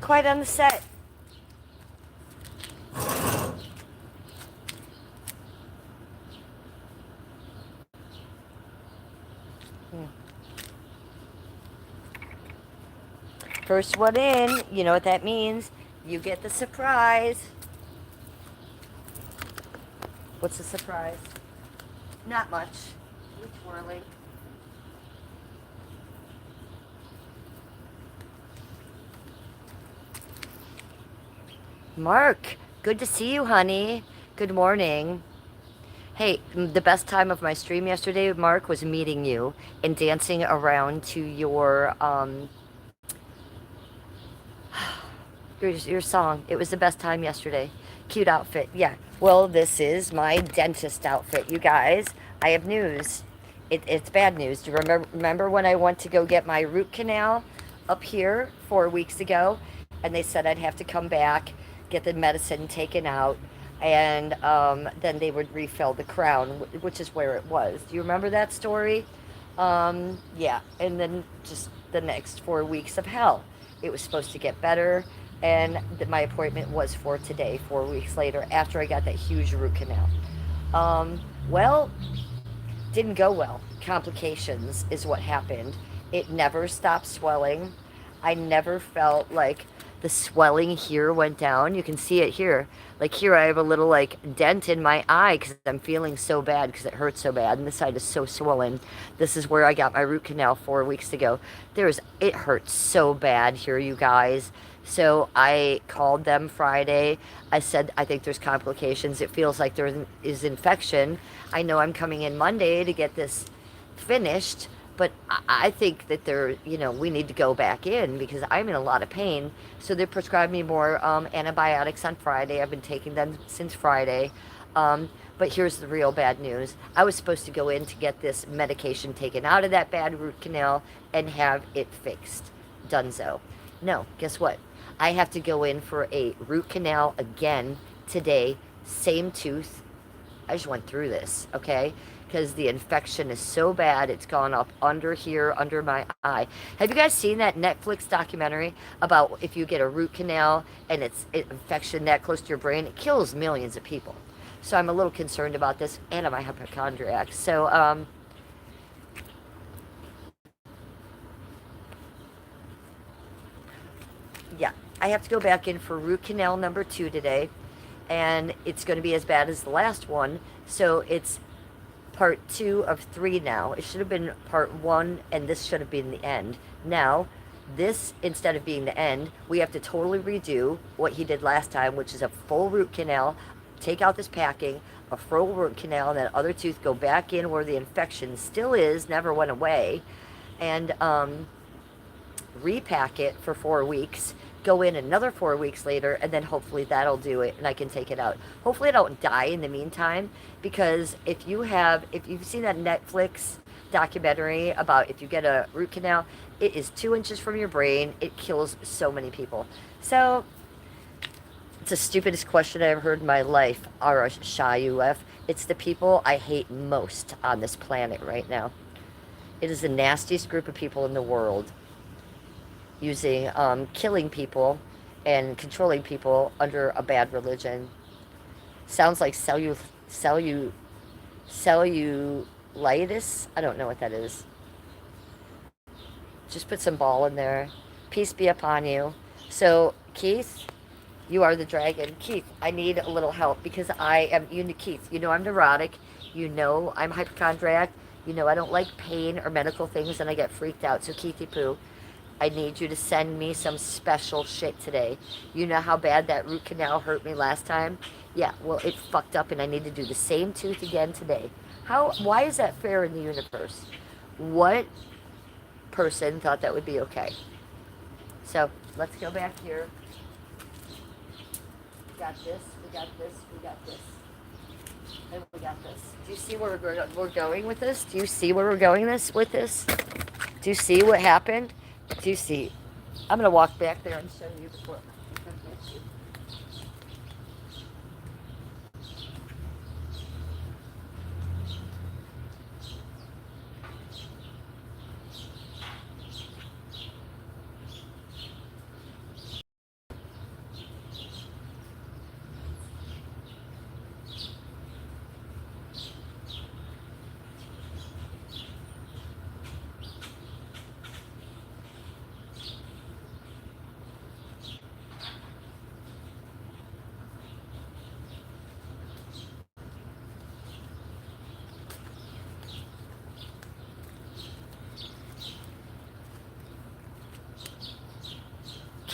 Quiet on the set. First one in, you know what that means. You get the surprise. What's the surprise? Not much. We're twirling. Mark, good to see you, honey. Good morning. Hey, the best time of my stream yesterday, Mark, was meeting you and dancing around to your song. It was the best time yesterday. Cute outfit. Yeah. Well, this is my dentist outfit, you guys. I have news. It's bad news. Do you remember when I went to go get my root canal up here 4 weeks ago? And they said I'd have to come back, get the medicine taken out, and then they would refill the crown, which is where it was. Do you remember that story? Yeah. And then just the next 4 weeks of hell. It was supposed to get better, and my appointment was for today, 4 weeks later, after I got that huge root canal. Well, didn't go well. Complications is what happened. It never stopped swelling. I never felt like the swelling here went down. You can see it here. Like here, I have a little like dent in my eye because I'm feeling so bad because it hurts so bad, and this side is so swollen. This is where I got my root canal 4 weeks ago. It hurts so bad here, you guys. So I called them Friday. I said, I think there's complications. It feels like there is infection. I know I'm coming in Monday to get this finished, but I think that we need to go back in because I'm in a lot of pain. So they prescribed me more antibiotics on Friday. I've been taking them since Friday. But here's the real bad news. I was supposed to go in to get this medication taken out of that bad root canal and have it fixed. Dunzo. No, guess what? I have to go in for a root canal again today. Same tooth. I just went through this, okay? Because the infection is so bad, it's gone up under here, under my eye. Have you guys seen that Netflix documentary about if you get a root canal and it's infection that close to your brain? It kills millions of people. So I'm a little concerned about this, and I'm a hypochondriac. So, yeah, I have to go back in for root canal number 2 today, and it's going to be as bad as the last one. So it's part 2 of 3 now. It should have been part 1, and this should have been the end. Now, this, instead of being the end, we have to totally redo what he did last time, which is a full root canal, take out this packing, a full root canal, and that other tooth go back in where the infection still is, never went away, and repack it for 4 weeks, go in another 4 weeks later, and then hopefully that'll do it and I can take it out. Hopefully I don't die in the meantime, because if you've seen that Netflix documentary about if you get a root canal, it is 2 inches from your brain. It kills so many people. So it's the stupidest question I ever heard in my life, Shayuf. It's the people I hate most on this planet right now. It is the nastiest group of people in the world, using killing people and controlling people under a bad religion. Sounds like cellulitis. I don't know what that is. Just put some ball in there. Peace be upon you. So, Keith, you are the dragon. Keith, I need a little help because Keith, you know I'm neurotic. You know I'm hypochondriac. You know I don't like pain or medical things and I get freaked out. So, Keithy Poo, I need you to send me some special shit today. You know how bad that root canal hurt me last time? Yeah, well, it fucked up and I need to do the same tooth again today. Why is that fair in the universe? What person thought that would be okay? So, let's go back here. We got this, we got this, we got this. And we got this. Do you see where we're going with this? Do you see where we're going with this? Do you see what happened? Do you see? I'm going to walk back there and show you before.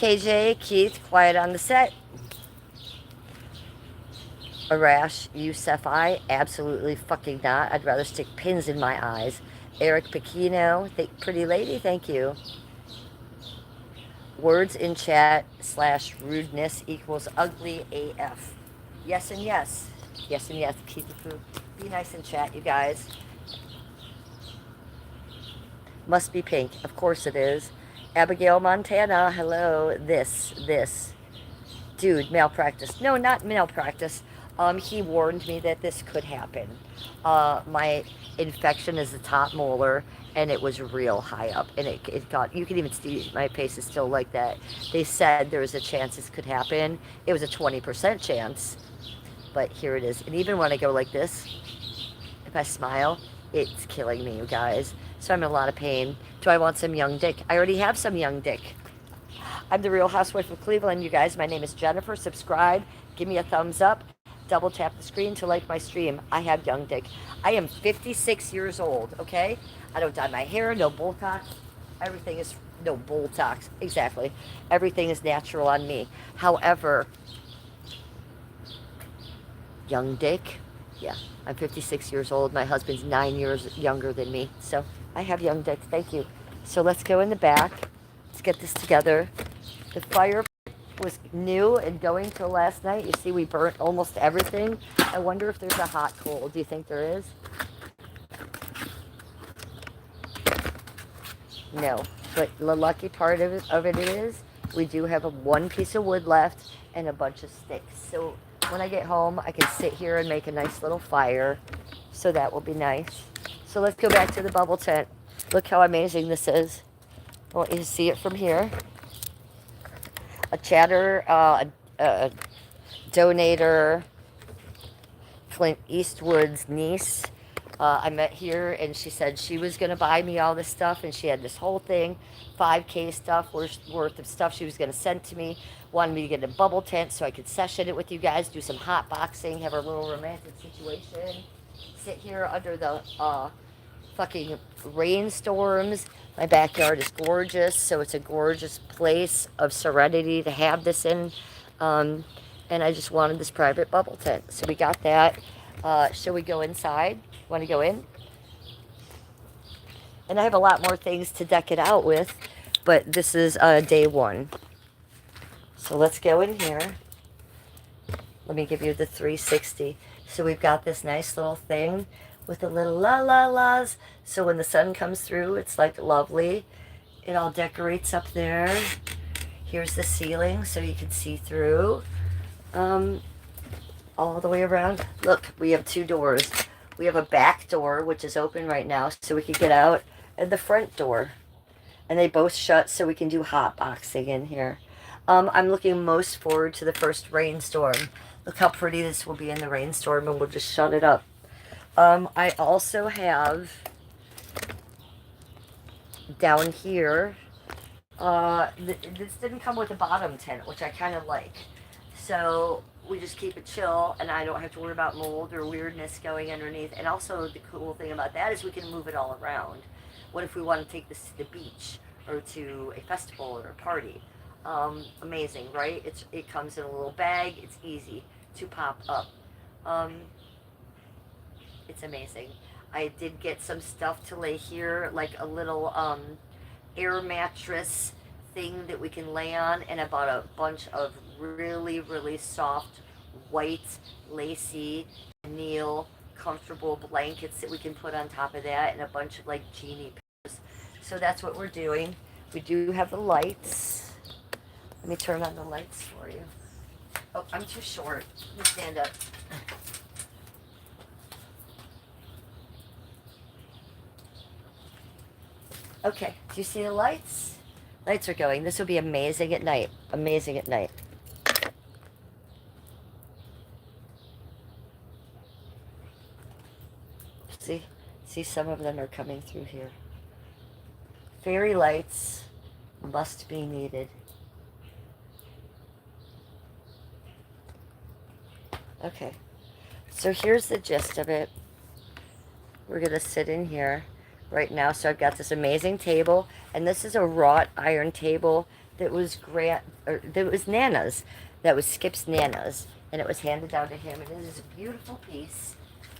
KJ, Keith, quiet on the set. Arash, Yousefi, absolutely fucking not. I'd rather stick pins in my eyes. Eric Pequino, pretty lady, thank you. Words in chat / rudeness equals ugly AF. Yes and yes. Yes and yes. Keep it food. Be nice in chat, you guys. Must be pink. Of course it is. Abigail Montana, hello. This. Dude, malpractice. No, not malpractice. He warned me that this could happen. My infection is the top molar, and it was real high up, and it got, you can even see my face is still like that. They said there was a chance this could happen. It was a 20% chance, but here it is. And even when I go like this, if I smile, it's killing me, you guys. So I'm in a lot of pain. Do I want some young dick? I already have some young dick. I'm the Real Housewife of Cleveland, you guys. My name is Jennifer. Subscribe. Give me a thumbs up. Double tap the screen to like my stream. I have young dick. I am 56 years old, okay? I don't dye my hair, no Botox. Everything is, no Botox, exactly. Everything is natural on me. However, young dick, yeah. I'm 56 years old. My husband's 9 years younger than me. So I have young dick. Thank you. So let's go in the back. Let's get this together. The fire was new and going till last night. You see, we burnt almost everything. I wonder if there's a hot coal. Do you think there is? No. But the lucky part of it is we do have one piece of wood left and a bunch of sticks. So when I get home, I can sit here and make a nice little fire. So that will be nice. So let's go back to the bubble tent. Look how amazing this is. I want you to see it from here. A chatter, a donator, Clint Eastwood's niece. I met here, and she said she was going to buy me all this stuff, and she had this whole thing, 5K stuff worth of stuff she was going to send to me. Wanted me to get a bubble tent so I could session it with you guys, do some hot boxing, have a little romantic situation, sit here under the fucking rainstorms. My backyard is gorgeous, so it's a gorgeous place of serenity to have this in. And I just wanted this private bubble tent. So we got that. Shall we go inside? Want to go in? And I have a lot more things to deck it out with, but this is day one. So let's go in here. Let me give you the 360. So we've got this nice little thing with the little la-la-las. So when the sun comes through, it's like lovely. It all decorates up there. Here's the ceiling so you can see through. All the way around. Look, we have two doors. We have a back door, which is open right now, so we can get out, and the front door. And they both shut so we can do hot boxing in here. I'm looking most forward to the first rainstorm. Look how pretty this will be in the rainstorm, and we'll just shut it up. I also have down here, this didn't come with a bottom tent, which I kind of like. So we just keep it chill, and I don't have to worry about mold or weirdness going underneath. And also the cool thing about that is we can move it all around. What if we want to take this to the beach or to a festival or a party? Amazing, right? It comes in a little bag. It's easy to pop up. It's amazing. I did get some stuff to lay here, like a little air mattress thing that we can lay on, and I bought a bunch of really, really soft, white, lacy, chenille, comfortable blankets that we can put on top of that, and a bunch of like genie pillows. So that's what we're doing. We do have the lights. Let me turn on the lights for you. Oh, I'm too short. Let me stand up. Okay, do you see the lights? Lights are going. This will be amazing at night. Amazing at night. See, some of them are coming through here. Fairy lights must be needed. Okay, so here's the gist of it. We're going to sit in here right now. So I've got this amazing table, and this is a wrought iron table that was that was Nana's, that was Skip's Nana's, and it was handed down to him. And it is a beautiful piece.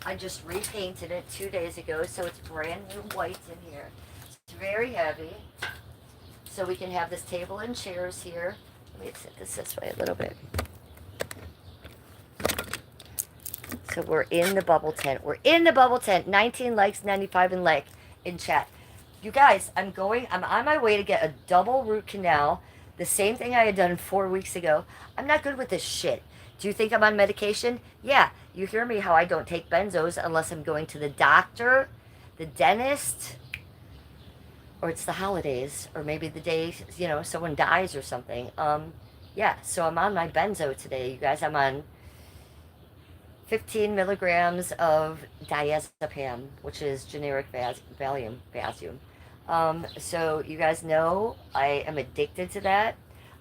I just repainted it 2 days ago, so it's brand new white in here. It's very heavy, so we can have this table and chairs here. Let me set this way a little bit. So we're in the bubble tent. We're in the bubble tent. 19 likes, 95 in chat. You guys, I'm on my way to get a double root canal. The same thing I had done 4 weeks ago. I'm not good with this shit. Do you think I'm on medication? Yeah. You hear me how I don't take benzos unless I'm going to the doctor, the dentist, or it's the holidays, or maybe the day, someone dies or something. Yeah, so I'm on my benzo today, you guys. I'm on 15 milligrams of diazepam, which is generic Valium. So you guys know I am addicted to that.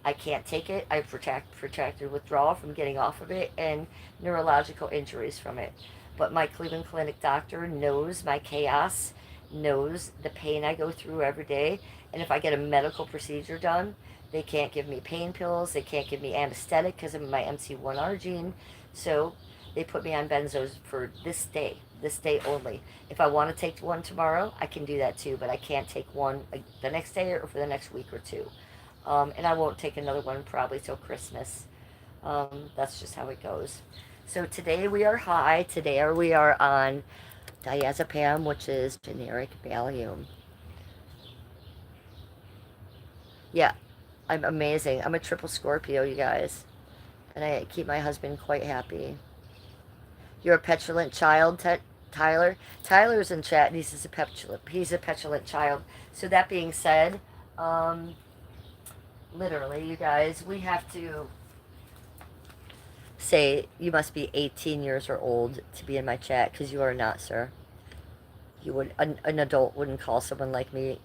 I can't take it. I have protracted withdrawal from getting off of it and neurological injuries from it. But my Cleveland Clinic doctor knows my chaos, knows the pain I go through every day. And if I get a medical procedure done, they can't give me pain pills. They can't give me anesthetic because of my MC1R gene. So they put me on benzos for this day only. If I want to take one tomorrow, I can do that too, but I can't take one the next day or for the next week or two. And I won't take another one probably till Christmas. That's just how it goes. So today we are high. Today we are on diazepam, which is generic Valium. Yeah, I'm amazing. I'm a triple Scorpio, you guys. And I keep my husband quite happy. You're a petulant child, Tyler. Tyler's in chat, and he's a petulant child. So that being said, literally, you guys, we have to say you must be 18 years or old to be in my chat, because you are not, sir. You would an adult wouldn't call someone like me.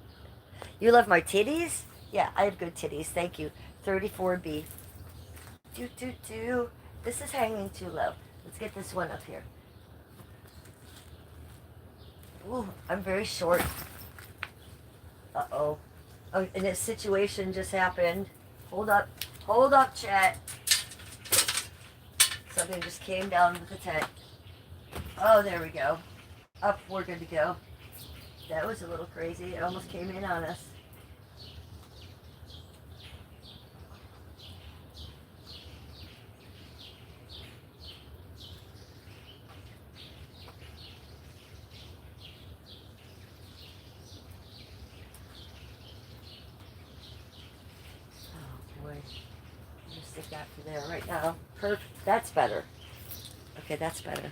You love my titties? Yeah, I have good titties. Thank you. 34B. This is hanging too low. Let's get this one up here. Ooh, I'm very short. Uh-oh. Oh, and this situation just happened. Hold up, chat. Something just came down with the tent. Oh, there we go. Up, we're good to go. That was a little crazy. It almost came in on us. Stick that for there right now. Perfect. That's better. Okay, that's better.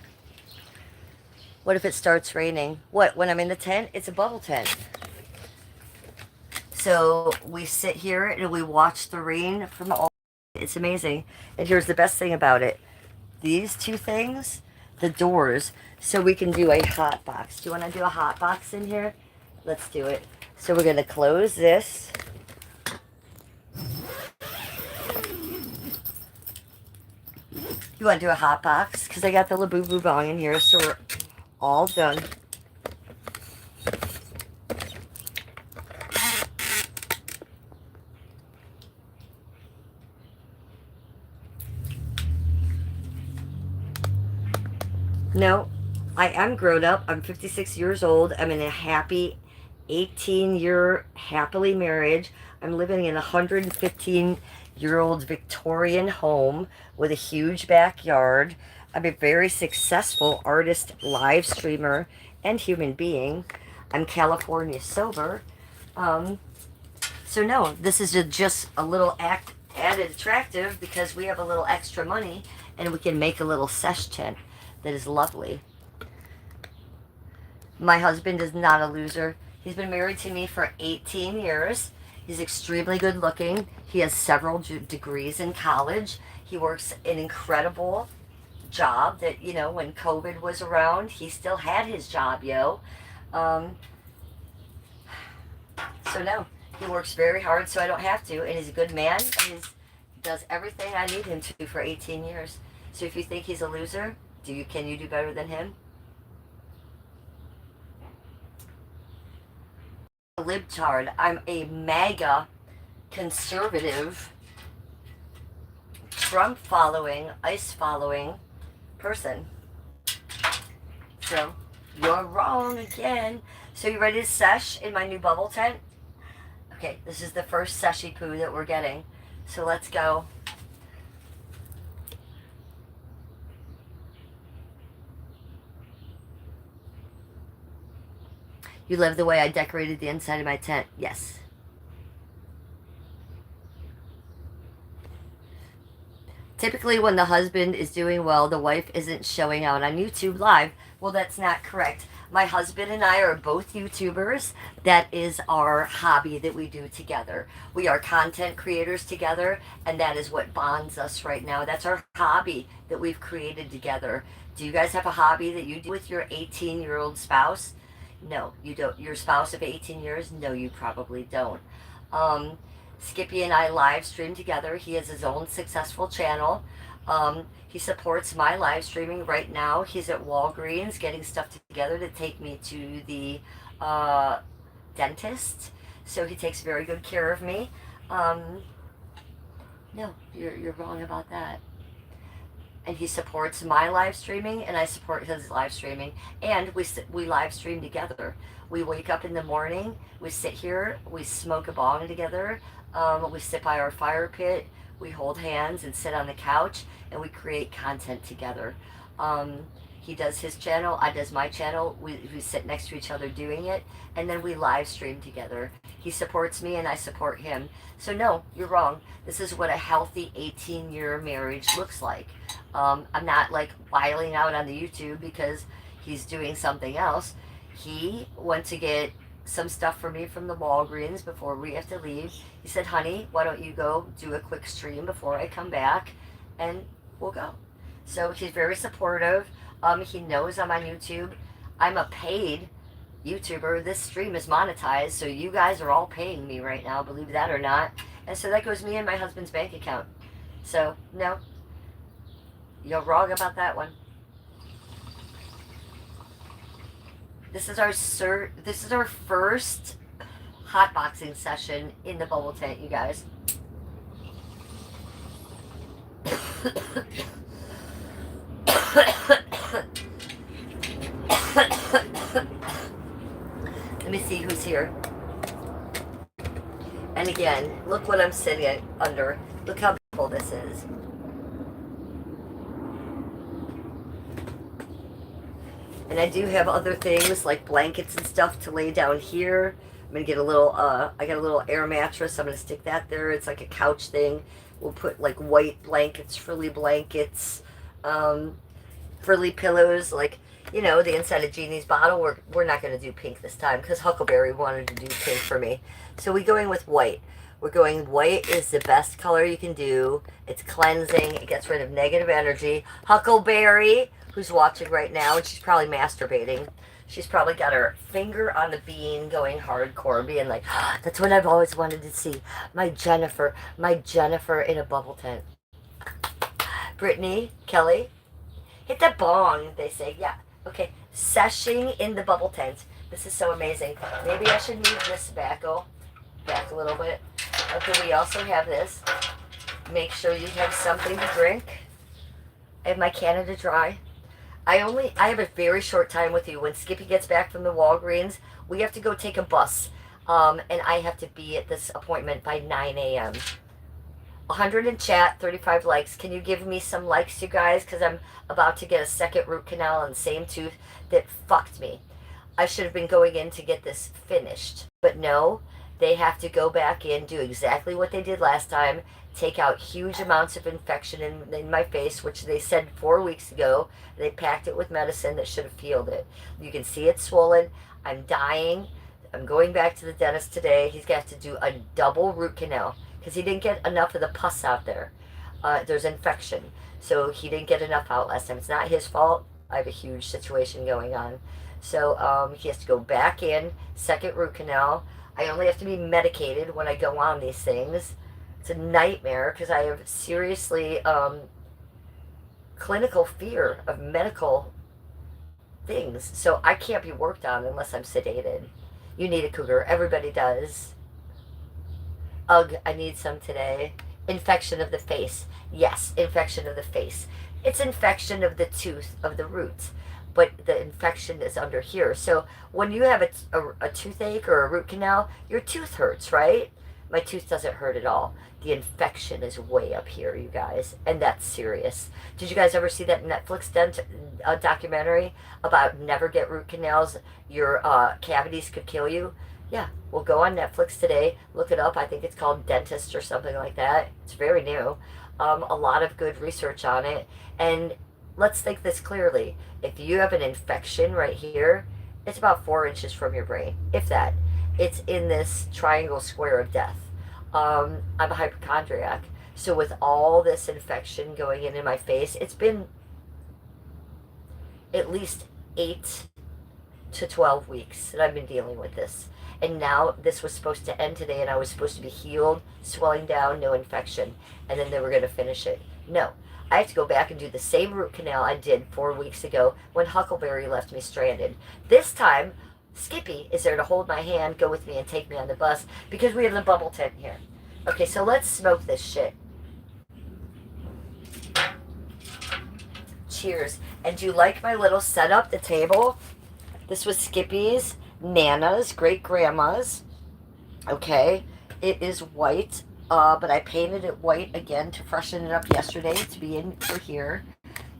What if it starts raining? What? When I'm in the tent? It's a bubble tent. So we sit here and we watch the rain from all. It's amazing. And here's the best thing about it. These two things, the doors, so we can do a hot box. Do you want to do a hot box in here? Let's do it. So we're going to close this. You want to do a hot box? Because I got the Labubu bong in here, so we're all done. No, I am grown up. I'm 56 years old. I'm in a happy 18-year happily marriage. I'm living in a 115-year-old Victorian home with a huge backyard. I'm a very successful artist, live streamer, and human being. I'm California sober. So no, this is just a little added attractive because we have a little extra money and we can make a little sesh tent that is lovely. My husband is not a loser. He's been married to me for 18 years. He's extremely good looking. He has several degrees in college. He works an incredible job that, when COVID was around, he still had his job, So no, he works very hard so I don't have to. And he's a good man. And he does everything I need him to for 18 years. So if you think he's a loser, can you do better than him? Libtard. I'm a MAGA conservative, Trump following, ICE following person. So, you're wrong again. So you ready to sesh in my new bubble tent? Okay, this is the first seshy poo that we're getting. So let's go. You love the way I decorated the inside of my tent? Yes. Typically when the husband is doing well, the wife isn't showing out on YouTube Live. Well, that's not correct. My husband and I are both YouTubers. That is our hobby that we do together. We are content creators together, and that is what bonds us right now. That's our hobby that we've created together. Do you guys have a hobby that you do with your 18-year-old spouse? No, you don't. Your spouse of 18 years? No, you probably don't. Skippy and I live stream together. He has his own successful channel. He supports my live streaming right now. He's at Walgreens getting stuff together to take me to the dentist. So he takes very good care of me. No, you're wrong about that. And he supports my live streaming, and I support his live streaming. And we live stream together. We wake up in the morning, we sit here, we smoke a bong together, we sit by our fire pit, we hold hands and sit on the couch, and we create content together. He does his channel, I does my channel, we sit next to each other doing it, and then we live stream together. He supports me and I support him. So no, you're wrong. This is what a healthy 18-year marriage looks like. I'm not like wiling out on the YouTube because he's doing something else. He went to get some stuff for me from the Walgreens before we have to leave. He said, honey, why don't you go do a quick stream before I come back, and we'll go. So he's very supportive. He knows I'm on YouTube. I'm a paid YouTuber. This stream is monetized, so you guys are all paying me right now, believe that or not. And so that goes me and my husband's bank account. So, no, you're wrong about that one. This is our first hotboxing session in the bubble tent, you guys. Let me see who's here. And again, look what I'm sitting under. Look how beautiful this is. And I do have other things like blankets and stuff to lay down here. I'm gonna get a little, I got a little air mattress. I'm gonna stick that there. It's like a couch thing. We'll put like white blankets, frilly blankets, frilly pillows, like, you know, the inside of Jeannie's bottle. We're not gonna do pink this time because Huckleberry wanted to do pink for me. So we're going with white. We're going white is the best color you can do. It's cleansing. It gets rid of negative energy. Huckleberry, who's watching right now, and she's probably masturbating. She's probably got her finger on the bean going hardcore, being like, oh, that's what I've always wanted to see. My Jennifer in a bubble tent. Brittany, Kelly, hit that bong, they say. Yeah, okay. Seshing in the bubble tent. This is so amazing. Maybe I should move this back a little bit. Okay, we also have this. Make sure you have something to drink. I have my Canada Dry. I have a very short time with you. When Skippy gets back from the Walgreens, we have to go take a bus. And I have to be at this appointment by 9 a.m. 100 in chat, 35 likes. Can you give me some likes, you guys? Because I'm about to get a second root canal on the same tooth that fucked me. I should have been going in to get this finished. But no, they have to go back in, do exactly what they did last time, take out huge amounts of infection in my face, which they said 4 weeks ago. They packed it with medicine that should have healed it. You can see it's swollen. I'm dying. I'm going back to the dentist today. He's got to do a double root canal because he didn't get enough of the pus out there. There's infection. So he didn't get enough out last time. It's not his fault. I have a huge situation going on. So he has to go back in, second root canal. I only have to be medicated when I go on these things. It's a nightmare because I have seriously clinical fear of medical things. So I can't be worked on unless I'm sedated. You need a cougar. Everybody does. Ugh, I need some today. Infection of the face. Yes, infection of the face. It's infection of the tooth, of the roots, but the infection is under here. So when you have a toothache or a root canal, your tooth hurts, right? My tooth doesn't hurt at all. The infection is way up here, you guys, and that's serious. Did you guys ever see that Netflix documentary about never get root canals? Your cavities could kill you. Yeah, we'll go on Netflix today. Look it up. I think it's called Dentist or something like that. It's very new. A lot of good research on it. And let's think this clearly. If you have an infection right here, it's about 4 inches from your brain, if that. It's in this triangle square of death. I'm a hypochondriac. So with all this infection going in my face, it's been at least 8 to 12 weeks that I've been dealing with this. And now this was supposed to end today, and I was supposed to be healed, swelling down, no infection. And then they were going to finish it. No. I have to go back and do the same root canal I did 4 weeks ago when Huckleberry left me stranded. This time, Skippy is there to hold my hand, go with me, and take me on the bus because we have the bubble tent here. Okay, so let's smoke this shit. Cheers. And do you like my little setup, the table? This was Skippy's, Nana's, great-grandma's. Okay, it is white, but I painted it white again to freshen it up yesterday to be in for here.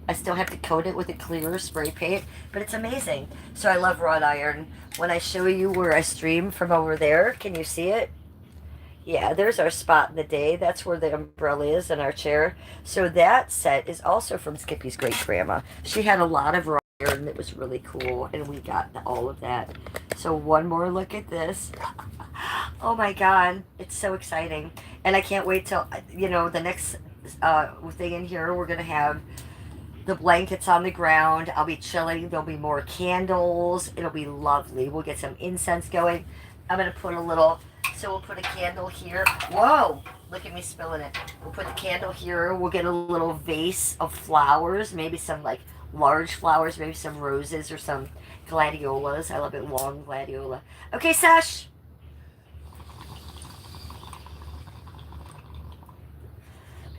I still have to coat it with a clear spray paint, but it's amazing. So I love wrought iron. When I show you where I stream from over there, can you see it? Yeah, there's our spot in the day. That's where the umbrella is in our chair. So that set is also from Skippy's great-grandma. She had a lot of wrought iron that was really cool, and we got all of that. So one more look at this. Oh my God, it's so exciting. And I can't wait till, the next thing in here, we're going to have the blankets on the ground. I'll be chilling. There'll be more candles. It'll be lovely. We'll get some incense going. I'm going to put a little, so we'll put a candle here. Whoa, look at me spilling it. We'll put the candle here. We'll get a little vase of flowers, maybe some like large flowers, maybe some roses or some gladiolas. I love it, long gladiola. Okay, Sash.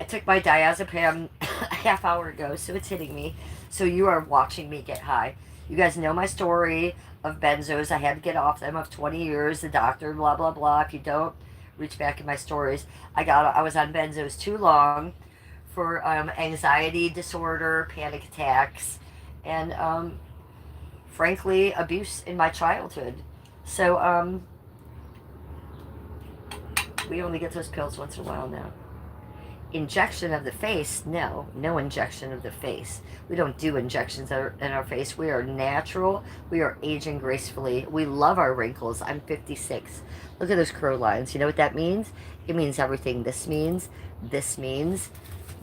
I took my diazepam a half hour ago, so it's hitting me. So you are watching me get high. You guys know my story of benzos. I had to get off them of 20 years. The doctor, blah, blah, blah. If you don't, reach back in my stories. I was on benzos too long for anxiety disorder, panic attacks, and frankly, abuse in my childhood. So we only get those pills once in a while now. Injection of the face? No injection of the face. We don't do injections in our face. We are natural. We are aging gracefully. We love our wrinkles. I'm 56. Look at those curl lines. You know what that means? It means everything. This means, this means,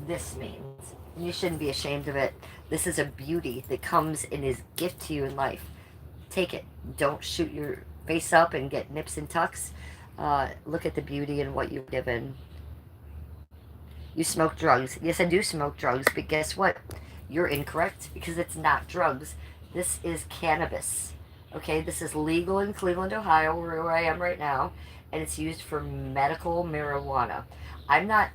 this means. And you shouldn't be ashamed of it. This is a beauty that comes and is a gift to you in life. Take it. Don't shoot your face up and get nips and tucks. Look at the beauty in what you've given. You smoke drugs. Yes, I do smoke drugs, but guess what? You're incorrect because it's not drugs. This is cannabis. Okay, this is legal in Cleveland, Ohio, where I am right now, and it's used for medical marijuana. I'm not.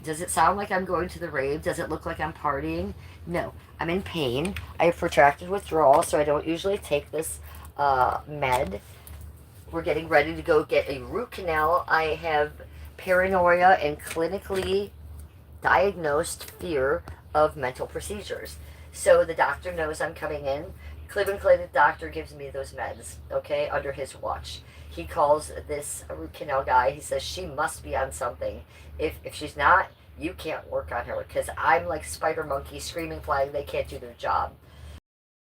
Does it sound like I'm going to the rave? Does it look like I'm partying? No, I'm in pain. I have protracted withdrawal, so I don't usually take this med. We're getting ready to go get a root canal. I have paranoia and clinically diagnosed fear of mental procedures. So the doctor knows I'm coming in. Cleveland Clinic doctor gives me those meds, okay, under his watch. He calls this root canal guy. He says, she must be on something. If she's not, you can't work on her because I'm like spider monkey, screaming flag. They can't do their job.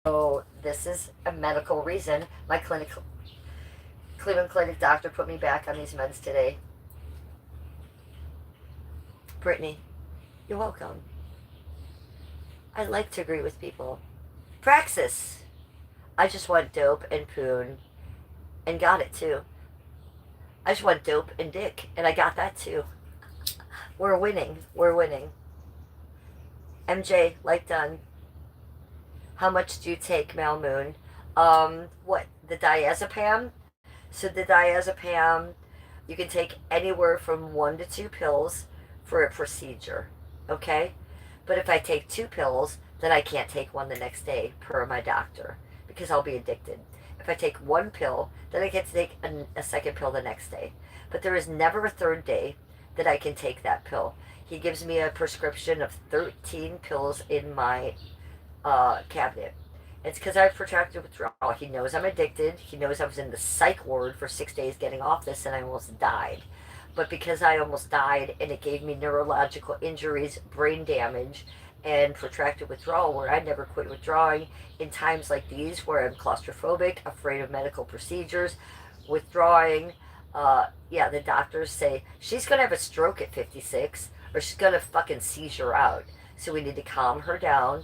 So this is a medical reason. My Cleveland Clinic doctor put me back on these meds today. Brittany, you're welcome. I like to agree with people. Praxis. I just want dope and poon. And got it too. I just want dope and dick. And I got that too. We're winning. We're winning. MJ, like done. How much do you take, Mal Moon? What? The diazepam? So the diazepam, You can take anywhere from 1 to 2 pills for a procedure, okay? But if I take 2 pills, then I can't take one the next day per my doctor because I'll be addicted. If I take 1 pill, then I get to take a second pill the next day. But there is never a third day that I can take that pill. He gives me a prescription of 13 pills in my cabinet. It's because I have protracted withdrawal. He knows I'm addicted. He knows I was in the psych ward for 6 days getting off this and I almost died. But because I almost died and it gave me neurological injuries, brain damage, and protracted withdrawal where I never quit withdrawing in times like these where I'm claustrophobic, afraid of medical procedures, withdrawing. Yeah, the doctors say she's going to have a stroke at 56 or she's going to fucking seizure out. So we need to calm her down,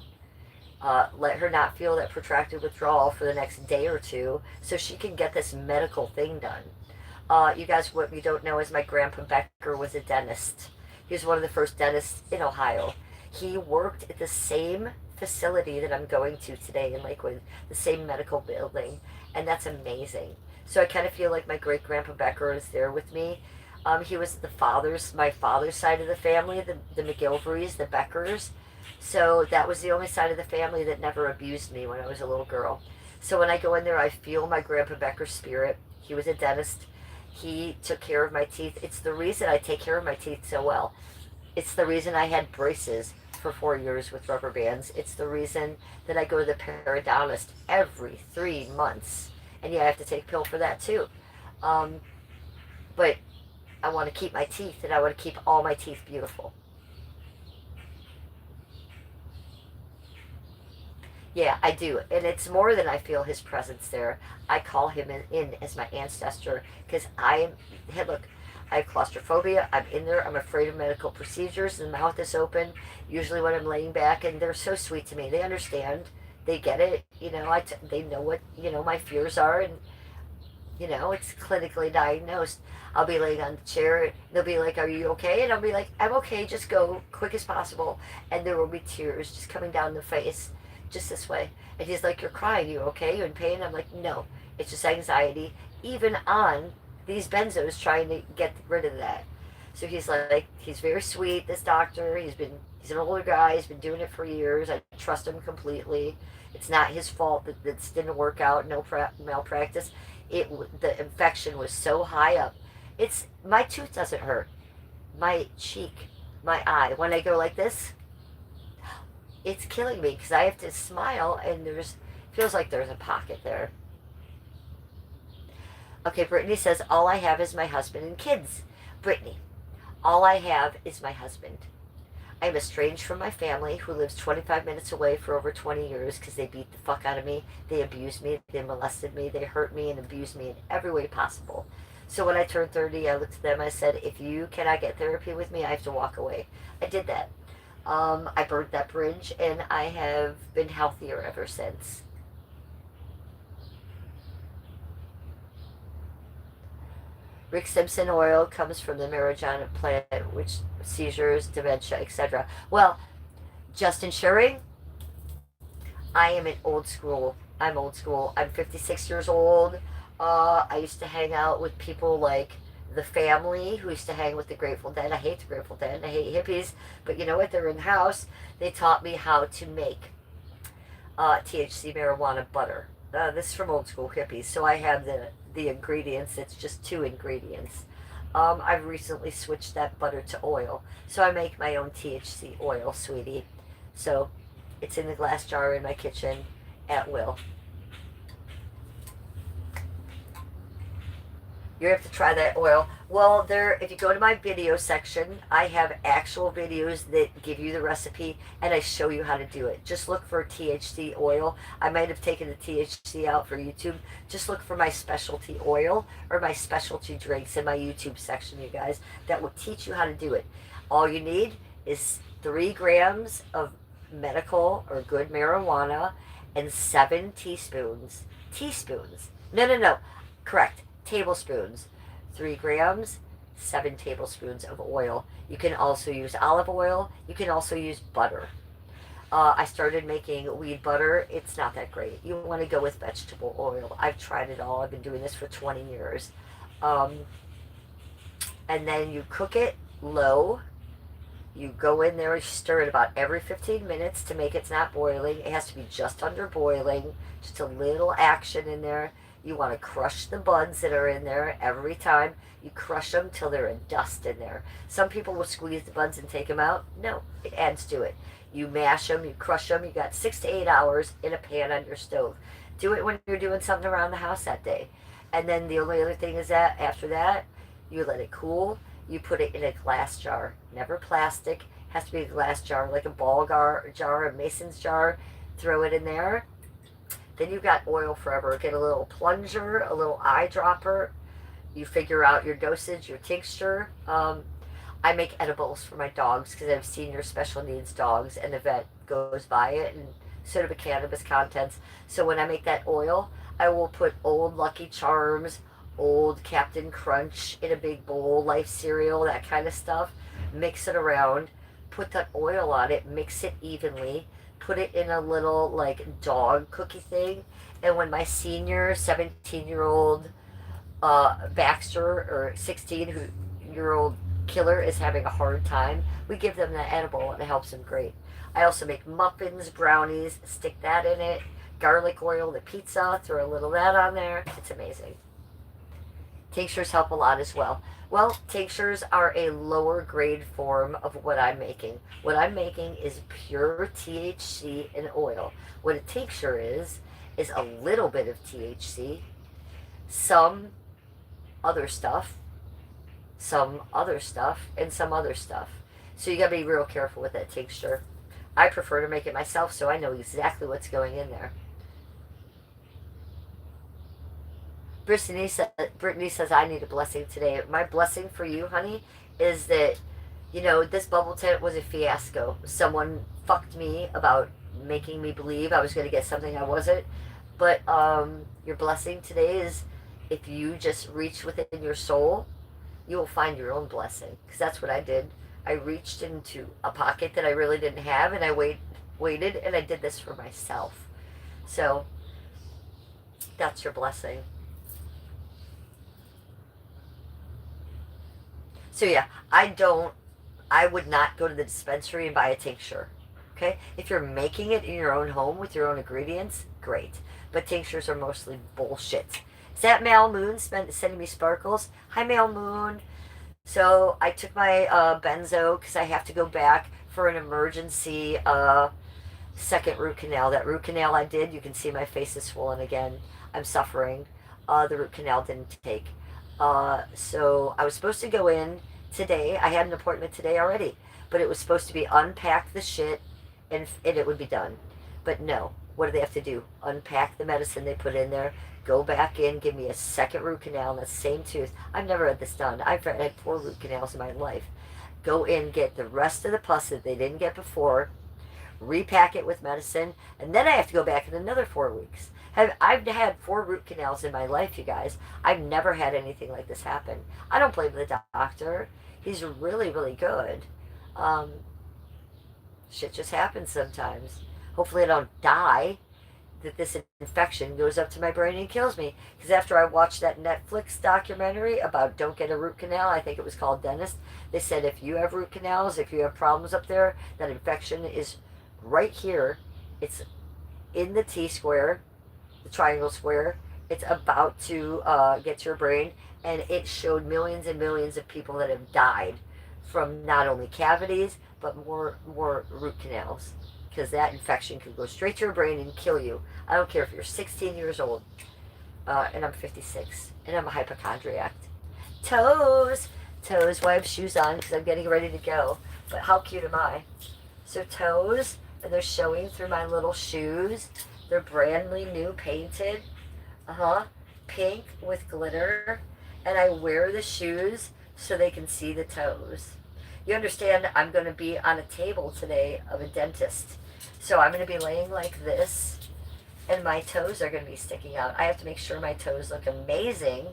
let her not feel that protracted withdrawal for the next day or two so she can get this medical thing done. You guys, what you don't know is my grandpa Becker was a dentist. He was one of the first dentists in Ohio. He worked at the same facility that I'm going to today in Lakewood, the same medical building, and that's amazing. So I kind of feel like my great grandpa Becker is there with me. He was my father's side of the family, the McGilverys, the Beckers. So that was the only side of the family that never abused me when I was a little girl. So when I go in there, I feel my grandpa Becker's spirit. He was a dentist. He took care of my teeth. It's the reason I take care of my teeth so well. It's the reason I had braces for 4 years with rubber bands. It's the reason that I go to the periodontist every 3 months. And yeah, I have to take a pill for that too. But I want to keep my teeth and I want to keep all my teeth beautiful. Yeah, I do. And it's more than I feel his presence there. I call him in as my ancestor because hey, look, I have claustrophobia. I'm in there. I'm afraid of medical procedures. The mouth is open, usually when I'm laying back, and they're so sweet to me. They understand. They get it. They know what, my fears are, and, it's clinically diagnosed. I'll be laying on the chair, and they'll be like, "Are you okay?" And I'll be like, "I'm okay. Just go quick as possible." And there will be tears just coming down the face just this way. And he's like, "You're crying. You okay? You in pain?" I'm like, "No, it's just anxiety." Even on these benzos trying to get rid of that. So he's very sweet, this doctor. He's an older guy. He's been doing it for years. I trust him completely. It's not his fault that this didn't work out. No malpractice. The infection was so high up. My tooth doesn't hurt. My cheek, my eye. When I go like this, it's killing me because I have to smile and feels like there's a pocket there. Okay, Brittany says, all I have is my husband and kids. Brittany, all I have is my husband. I'm estranged from my family who lives 25 minutes away for over 20 years because they beat the fuck out of me. They abused me. They molested me. They hurt me and abused me in every way possible. So when I turned 30, I looked at them. I said, if you cannot get therapy with me, I have to walk away. I did that. I burned that bridge and I have been healthier ever since. Rick Simpson oil comes from the marijuana plant, which seizures, dementia, etc. Well, just ensuring, I am old school. I'm old school. I'm 56 years old. I used to hang out with people like the family who used to hang with the Grateful Dead. I hate the Grateful Dead. I hate hippies. But you know what? They're in the house. They taught me how to make THC marijuana butter. This is from old school hippies. So I have the ingredients. It's just 2 ingredients. I've recently switched that butter to oil. So I make my own THC oil, sweetie. So it's in the glass jar in my kitchen at will. You have to try that oil. Well, if you go to my video section, I have actual videos that give you the recipe and I show you how to do it. Just look for THC oil. I might have taken the THC out for YouTube. Just look for my specialty oil or my specialty drinks in my YouTube section, you guys. That will teach you how to do it. All you need is 3 grams of medical or good marijuana and 7 teaspoons. No. Correct. Tablespoons. 3 grams, 7 tablespoons of oil. You can also use olive oil. You can also use butter. I started making weed butter. It's not that great. You want to go with vegetable oil. I've tried it all. I've been doing this for 20 years. and then you cook it low. You go in there and stir it about every 15 minutes to make it's not boiling. It has to be just under boiling, just a little action in there. You want to crush the buds that are in there every time. You crush them till they're a dust in there. Some people will squeeze the buds and take them out. No, it adds to it. You mash them, you crush them. You got 6 to 8 hours in a pan on your stove. Do it when you're doing something around the house that day. And then the only other thing is that after that, you let it cool. You put it in a glass jar, never plastic. It has to be a glass jar, like a ball jar, a mason's jar. Throw it in there. Then you got oil forever. Get a little plunger, a little eyedropper. You figure out your dosage, your tincture. I make edibles for my dogs because I have senior special needs dogs, and the vet goes by it, and so do the cannabis contents. So when I make that oil, I will put old Lucky Charms, old Captain Crunch in a big bowl, Life cereal, that kind of stuff. Mix it around, put that oil on it, mix it evenly, put it in a little like dog cookie thing. And when my senior 17-year-old Baxter or 16-year-old Killer is having a hard time, we give them that edible and it helps them great. I also make muffins, brownies, stick that in it. Garlic oil, the pizza, throw a little of that on there. It's amazing. Tinctures help a lot as well. Well, tinctures are a lower grade form of what I'm making. What I'm making is pure THC and oil. What a tincture is a little bit of THC, some other stuff, some other stuff, and some other stuff. So you gotta be real careful with that tincture. I prefer to make it myself so I know exactly what's going in there. Brittany says, I need a blessing today. My blessing for you, honey, is that, this bubble tent was a fiasco. Someone fucked me about making me believe I was going to get something I wasn't. But your blessing today is if you just reach within your soul, you will find your own blessing. Because that's what I did. I reached into a pocket that I really didn't have, and I waited, and I did this for myself. So that's your blessing. So yeah, I would not go to the dispensary and buy a tincture. Okay? If you're making it in your own home with your own ingredients, great. But tinctures are mostly bullshit. Is that Mal Moon sending me sparkles? Hi, Mal Moon. So I took my benzo because I have to go back for an emergency second root canal. That root canal I did, you can see my face is swollen again. I'm suffering. The root canal didn't take. So I was supposed to go in today. I had an appointment today already, but it was supposed to be unpack the shit and it would be done. But no, what do they have to do? Unpack the medicine they put in there, go back in, give me a second root canal in the same tooth. I've never had this done. I've had 4 root canals in my life. Go in, get the rest of the pus that they didn't get before, repack it with medicine, and then I have to go back in another 4 weeks. I've had 4 root canals in my life, you guys. I've never had anything like this happen. I don't blame the doctor. He's really, really good. Shit just happens sometimes. Hopefully I don't die, that this infection goes up to my brain and kills me. Because after I watched that Netflix documentary about don't get a root canal, I think it was called Dentist, they said if you have root canals, if you have problems up there, that infection is right here. It's in the T-square, the triangle square. It's about to get to your brain, and it showed millions and millions of people that have died from not only cavities but more root canals, because that infection could go straight to your brain and kill you. I don't care if you're 16 years old, and I'm 56, and I'm a hypochondriac. Toes, well, I have shoes on because I'm getting ready to go, but how cute am I? So toes, and they're showing through my little shoes. They're brandly new painted. Pink with glitter. And I wear the shoes so they can see the toes. You understand, I'm going to be on a table today of a dentist. So I'm going to be laying like this, and my toes are going to be sticking out. I have to make sure my toes look amazing.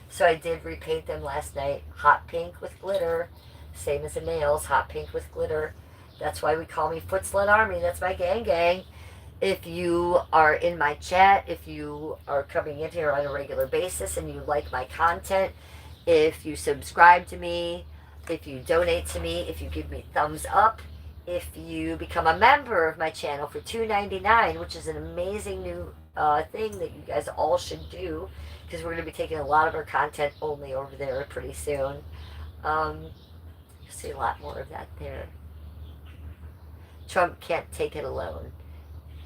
So I did repaint them last night. Hot pink with glitter. Same as the nails, hot pink with glitter. That's why we call me Foot Slut Army. That's my gang. If you are in my chat, if you are coming in here on a regular basis and you like my content, If you subscribe to me, if you donate to me, if you give me thumbs up, if you become a member of my channel for $2.99, which is an amazing new thing that you guys all should do, because we're going to be taking a lot of our content only over there pretty soon. You'll see a lot more of that there. Trump can't take it alone.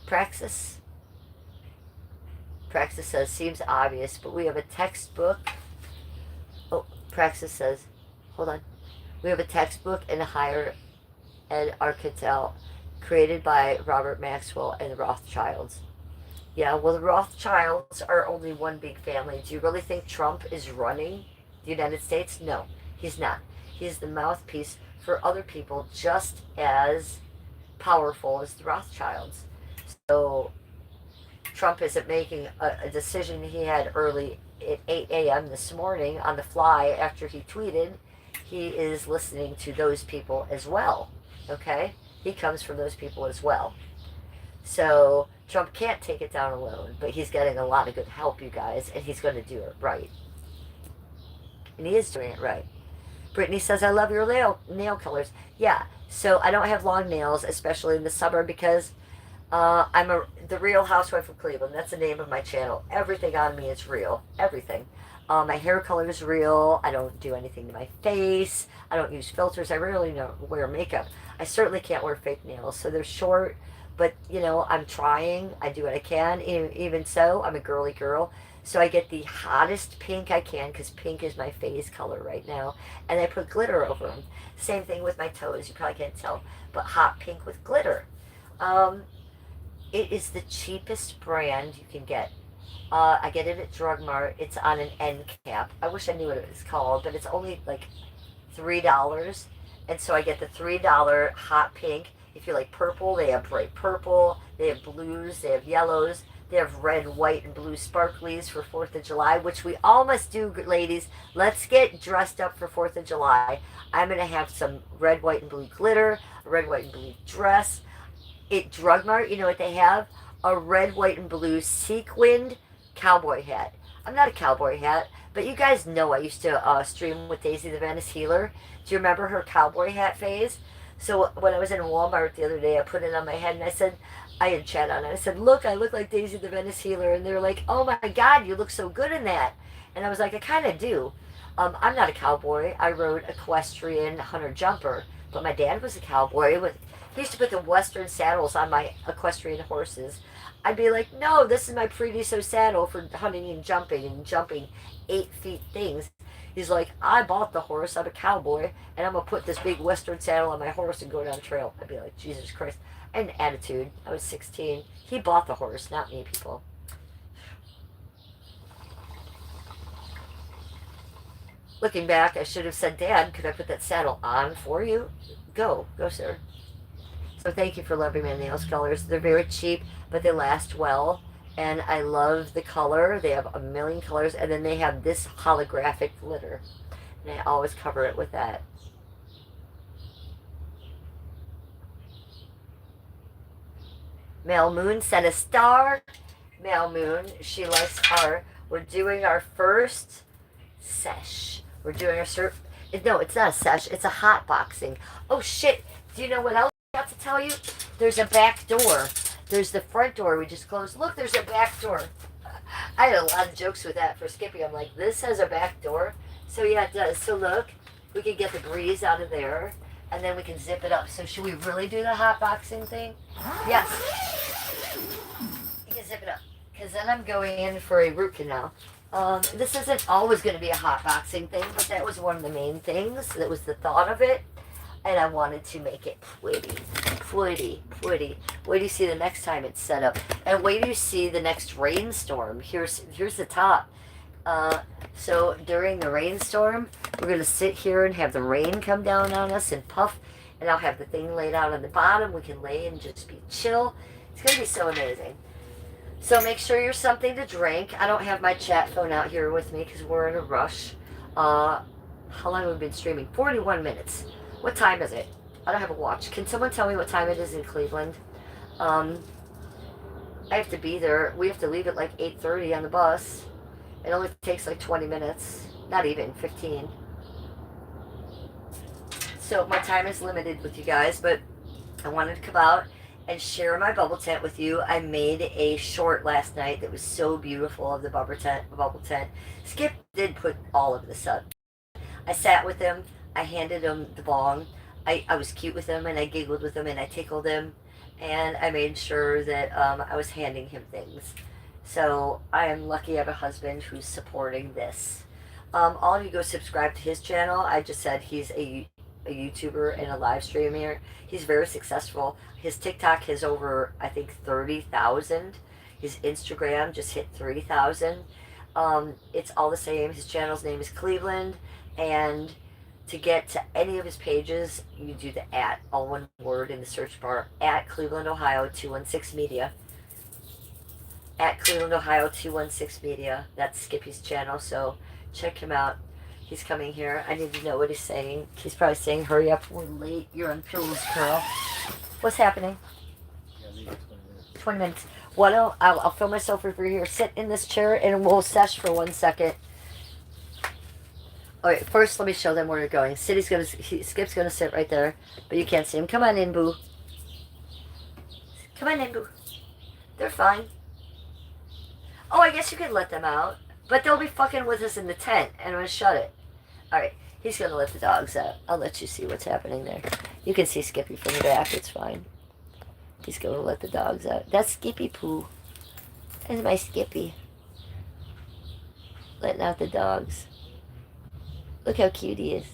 Praxis says, seems obvious, but we have a textbook. Oh, Praxis says, hold on. We have a textbook and a higher ed architect created by Robert Maxwell and the Rothschilds. Yeah, well, the Rothschilds are only one big family. Do you really think Trump is running the United States? No, he's not. He's the mouthpiece for other people just as powerful as the Rothschilds. So Trump isn't making a decision he had early at 8 a.m. this morning on the fly after he tweeted. He is listening to those people as well. Okay? He comes from those people as well. So Trump can't take it down alone, but he's getting a lot of good help, you guys, and he's going to do it right. And he is doing it right. Brittany says, I love your nail colors. Yeah, so I don't have long nails, especially in the summer, because I'm the Real Housewife of Cleveland. That's the name of my channel. Everything on me is real. Everything. My hair color is real. I don't do anything to my face. I don't use filters. I rarely wear makeup. I certainly can't wear fake nails. So they're short, but, you know, I'm trying. I do what I can. Even so, I'm a girly girl. So I get the hottest pink I can, because pink is my face color right now. And I put glitter over them. Same thing with my toes. You probably can't tell. But hot pink with glitter. It is the cheapest brand you can get. I get it at Drug Mart. It's on an end cap. I wish I knew what it was called, but it's only like $3. And so I get the $3 hot pink. If you like purple, they have bright purple. They have blues. They have yellows. They have red, white, and blue sparklies for 4th of July, which we all must do, ladies. Let's get dressed up for 4th of July. I'm going to have some red, white, and blue glitter, a red, white, and blue dress. At Drug Mart, you know what they have? A red, white, and blue sequined cowboy hat. I'm not a cowboy hat, but you guys know I used to stream with Daisy the Venice Healer. Do you remember her cowboy hat phase? So when I was in Walmart the other day, I put it on my head and I said, I had chat on it. I said, look, I look like Daisy the Venice Healer. And they're like, oh my God, you look so good in that. And I was like, I kind of do. I'm not a cowboy. I rode equestrian hunter jumper, but my dad was a cowboy. He used to put the Western saddles on my equestrian horses. I'd be like, no, this is my Prediso saddle for hunting and jumping 8 feet things. He's like, I bought the horse. I'm a cowboy, and I'm going to put this big Western saddle on my horse and go down the trail. I'd be like, Jesus Christ. I had an attitude. I was 16. He bought the horse, not me, people. Looking back, I should have said, Dad, could I put that saddle on for you? Go, sir. So thank you for loving my nails colors. They're very cheap, but they last well. And I love the color. They have a million colors. And then they have this holographic glitter. And I always cover it with that. Mel Moon sent a star. Mel Moon, she likes we're doing our first sesh. We're doing our no, it's not a sesh. It's a hot boxing. Oh, shit. Do you know what else I got to tell you? There's a back door. There's the front door we just closed. Look, there's a back door. I had a lot of jokes with that for Skippy. I'm like, this has a back door? So, yeah, it does. So, look, we can get the breeze out of there, and then we can zip it up. So, should we really do the hot boxing thing? Yes. You can zip it up. Because then I'm going in for a root canal. This isn't always going to be a hot boxing thing, but that was one of the main things. That was the thought of it. And I wanted to make it pretty. Wait do you see the next time it's set up. And wait do you see the next rainstorm. Here's the top. So during the rainstorm, we're going to sit here and have the rain come down on us and puff. And I'll have the thing laid out on the bottom. We can lay and just be chill. It's going to be so amazing. So make sure you're something to drink. I don't have my chat phone out here with me because we're in a rush. How long have we been streaming? 41 minutes. What time is it? I don't have a watch. Can someone tell me what time it is in Cleveland? I have to be there. We have to leave at like 8:30 on the bus. It only takes like 20 minutes. Not even 15. So my time is limited with you guys, but I wanted to come out and share my bubble tent with you. I made a short last night that was so beautiful of the bubble tent. Skip did put all of this up. I sat with him. I handed him the bong. I was cute with him, and I giggled with him, and I tickled him, and I made sure that I was handing him things. So I am lucky I have a husband who's supporting this. All of you go subscribe to his channel. I just said he's a YouTuber and a live streamer. He's very successful. His TikTok has over, I think, 30,000. His Instagram just hit 3,000. It's all the same. His channel's name is Cleveland, and to get to any of his pages, you do the @ all one word in the search bar, @ Cleveland, Ohio 216 Media. @ Cleveland, Ohio 216 Media. That's Skippy's channel, so check him out. He's coming here. I need to know what he's saying. He's probably saying, hurry up, we're late. You're on pills, girl. What's happening? 20 minutes. I'll film myself over here. Sit in this chair and we'll sesh for 1 second. Alright, first let me show them where we're going. Skip's gonna sit right there, but you can't see him. Come on in, boo. Come on in, boo. They're fine. Oh, I guess you could let them out. But they'll be fucking with us in the tent, and I'm gonna shut it. Alright, he's gonna let the dogs out. I'll let you see what's happening there. You can see Skippy from the back, it's fine. He's gonna let the dogs out. That's Skippy Poo. That's my Skippy. Letting out the dogs. Look how cute he is.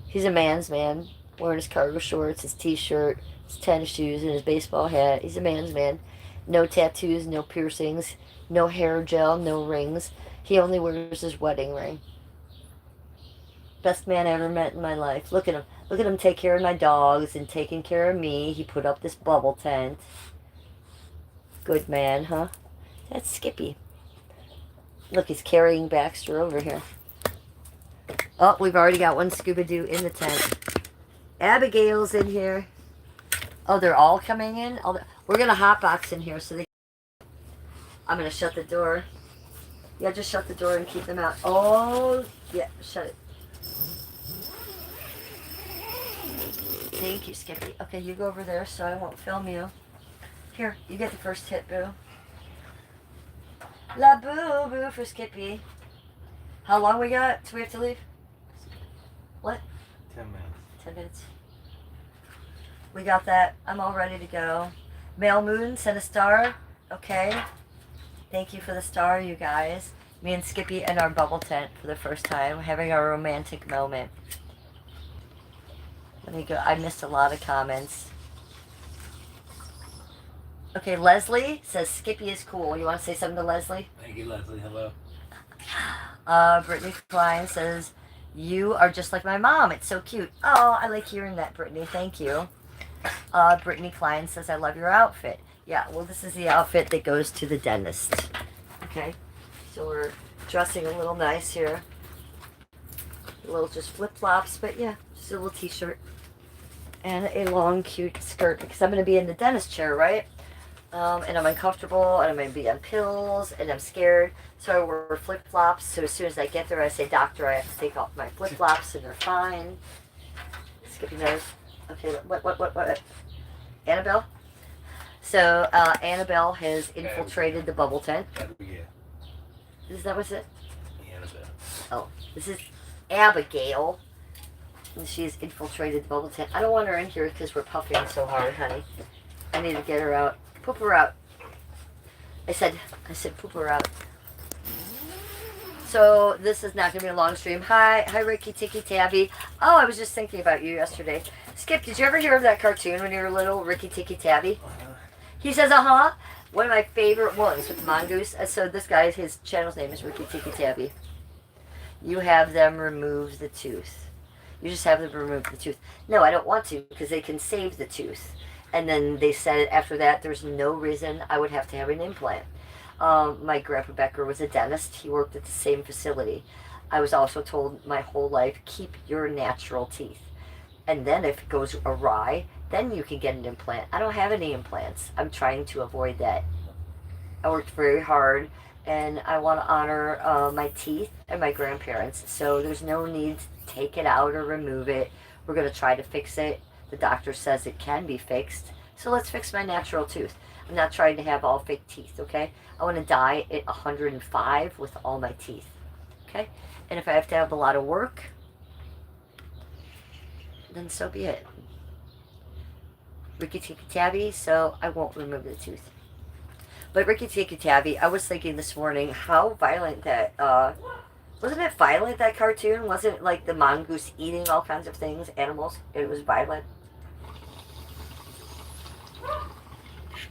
He's a man's man. Wearing his cargo shorts, his t-shirt, his tennis shoes, and his baseball hat. He's a man's man. No tattoos, no piercings, no hair gel, no rings. He only wears his wedding ring. Best man I ever met in my life. Look at him. Look at him take care of my dogs and taking care of me. He put up this bubble tent. Good man, huh? That's Skippy. Look, he's carrying Baxter over here. Oh, we've already got one Scooby-Doo in the tent. Abigail's in here. Oh, they're all coming in? We're going to hotbox in here so they... I'm going to shut the door. Yeah, just shut the door and keep them out. Oh, yeah, shut it. Thank you, Skippy. Okay, you go over there so I won't film you. Here, you get the first hit, boo. La boo boo for Skippy. How long we got? Do we have to leave? What? 10 minutes. 10 minutes. We got that. I'm all ready to go. Male Moon, send a star. Okay. Thank you for the star, you guys. Me and Skippy in our bubble tent for the first time, having our romantic moment. Let me go. I missed a lot of comments. Okay, Leslie says Skippy is cool. You want to say something to Leslie? Thank you, Leslie. Hello. Brittany Klein says, you are just like my mom. It's so cute. Oh, I like hearing that, Brittany. Thank you. Brittany Klein says, I love your outfit. Yeah, well, this is the outfit that goes to the dentist. Okay, so we're dressing a little nice here. A little just flip-flops, but yeah, just a little t-shirt. And a long, cute skirt, because I'm going to be in the dentist chair, right? And I'm uncomfortable, and I'm going to be on pills, and I'm scared. So I wear flip-flops, so as soon as I get there, I say, doctor, I have to take off my flip-flops, and they're fine. Skippy knows. Okay, what? Annabelle? So, Annabelle has infiltrated the bubble tent. Is that what's it? Annabelle. Oh, this is Abigail. And she's infiltrated the bubble tent. I don't want her in here because we're puffing so hard, honey. I need to get her out. Poop her out. I said poop her out. So this is not going to be a long stream. Hi, Ricky Tiki Tabby. Oh, I was just thinking about you yesterday. Skip, did you ever hear of that cartoon when you were little, Ricky Tiki Tabby? He says, one of my favorite ones with the mongoose. So this guy, his channel's name is Ricky Tiki Tabby. You have them remove the tooth. You just have them remove the tooth. No, I don't want to because they can save the tooth. And then they said after that, there's no reason I would have to have an implant. My grandpa Becker was a dentist. He worked at the same facility. I was also told my whole life, keep your natural teeth. And then if it goes awry, then you can get an implant. I don't have any implants. I'm trying to avoid that. I worked very hard and I want to honor my teeth and my grandparents. So there's no need to take it out or remove it. We're going to try to fix it. The doctor says it can be fixed. So let's fix my natural tooth. I'm not trying to have all fake teeth, okay? I want to die at 105 with all my teeth, okay? And if I have to have a lot of work, then so be it. Ricky Tikki Tavi, so I won't remove the tooth. But Ricky Tikki Tavi, I was thinking this morning how violent that, wasn't it violent, that cartoon? Wasn't it like the mongoose eating all kinds of things, animals? It was violent.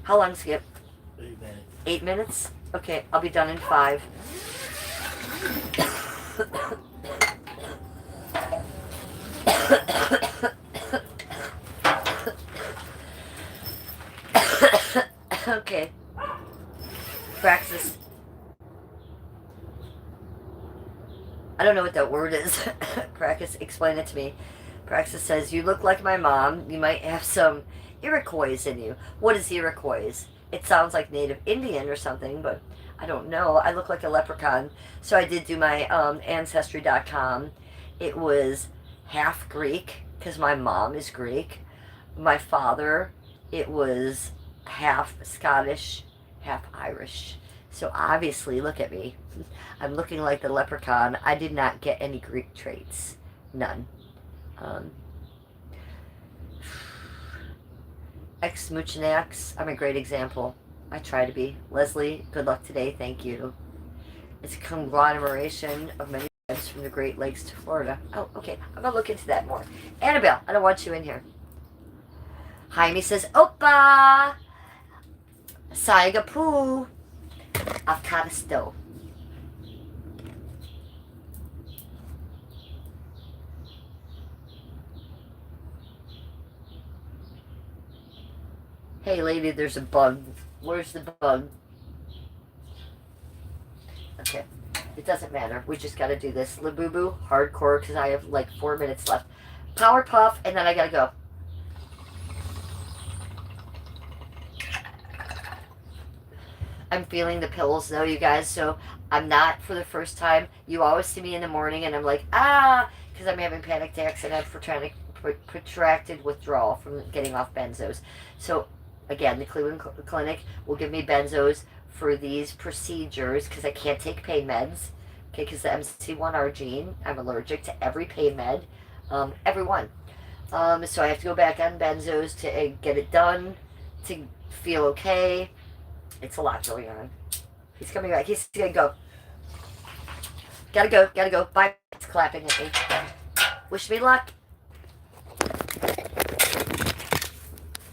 How long, Skip? 8 minutes. 8 minutes? Okay, I'll be done in 5. Okay. Praxis. I don't know what that word is. Praxis, explain it to me. Praxis says, you look like my mom. You might have some Iroquois in you. What is Iroquois? It sounds like Native Indian or something, but I don't know. I look like a leprechaun. So I did do my Ancestry.com. It was half Greek, because my mom is Greek. My father, it was half Scottish, half Irish. So obviously, look at me. I'm looking like the leprechaun. I did not get any Greek traits. None. Ex-Muchinax, I'm a great example. I try to be. Leslie, good luck today. Thank you. It's a conglomeration of many tribes from the Great Lakes to Florida. Oh, okay. I'm going to look into that more. Annabelle, I don't want you in here. Jaime says, Opa! Saigapu! Afkadisto. Hey lady, there's a bug. Where's the bug? Okay. It doesn't matter. We just gotta do this. Labubu, hardcore, because I have like 4 minutes left. Powerpuff, and then I gotta go. I'm feeling the pills though, you guys, so I'm not for the first time. You always see me in the morning and I'm like, because I'm having panic attacks and I have protracted withdrawal from getting off benzos. So, again, the Cleveland Clinic will give me benzos for these procedures because I can't take pain meds. Okay, because the MC1R gene, I'm allergic to every pain med, every one. So I have to go back on benzos to get it done, to feel okay. It's a lot going on. He's coming back. He's gonna go. Gotta go. Bye. It's clapping at me. Wish me luck.